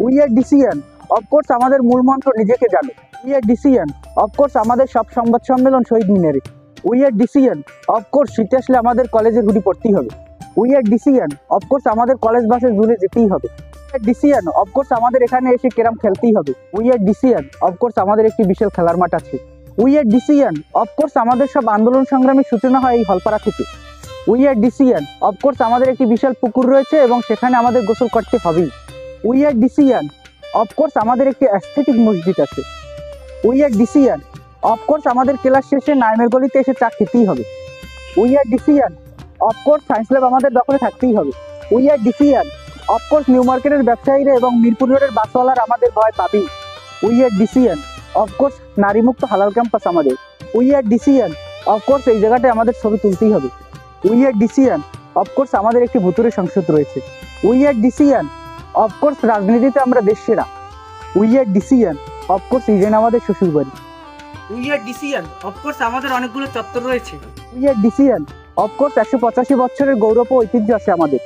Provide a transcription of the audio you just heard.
We are DCN, of course আমাদের মূল মন্ত্র নিজেকে জানো। উই আর ডিসিএন, অফকোর্স আমাদের সব সংবাদ সম্মেলন শহীদ মিনারে। উই আর ডিসিএন, অফকোর্স শীতে আসলে আমাদের কলেজের হুডি পড়তেই হবে। উই আর ডিসিএন, অফকোর্স আমাদের কলেজ বাসে জুড়ে যেতেই হবে। উই আর ডিসিএন, অফকোর্স আমাদের এখানে এসে ক্যারাম খেলতেই হবে। উই আর ডিসিএন, অফকোর্স আমাদের একটি বিশাল খেলার মাঠ আছে। উই আর ডিসিএন, অফকোর্স আমাদের সব আন্দোলন সংগ্রামের সূচনা হয় এই হলপাড়া থেকে। উই আর ডিসিএন, অফকোর্স আমাদের একটি বিশাল পুকুর রয়েছে এবং সেখানে আমাদের গোসল করতে হবেই। উই আর ডিসিএন, অফকোর্স আমাদের একটি অ্যাস্থেটিক মসজিদ আছে। উই আর ডিসিএন, অফকোর্স আমাদের ক্লাস শেষে নাইমের গলিতে এসে চা খেতেই হবে। We are DCN, of course science lab আমাদের দখলে থাকতেই হবে। We are DCN, of course new মার্কেটের ব্যবসায়ীরা এবং মিরপুর রোডের বাসওয়ালার আমাদের ভয় পাবেই। উই আর ডিসিএন, অফকোর্স নারীমুক্ত হালাল ক্যাম্পাস আমাদের। উই আর ডিসিএন, অফকোর্স এই জায়গাটায় আমাদের ছবি তুলতেই হবে। উই আর ডিসিএন, অফকোর্স আমাদের একটি ভুতুরে সংসদ রয়েছে। উই আর ডিসিএন, অফকোর্স রাজনীতিতে আমরা দেশ সেরা। We are DCN, of course Eden আমাদের শ্বশুর বাড়ি। উই আর ডিসিএন, অফকোর্স আমাদের অনেকগুলো চত্বর রয়েছে। উই আর ডিসিএন, অফকোর্স 185 বছরের গৌরব ও ঐতিহ্য আছে আমাদের।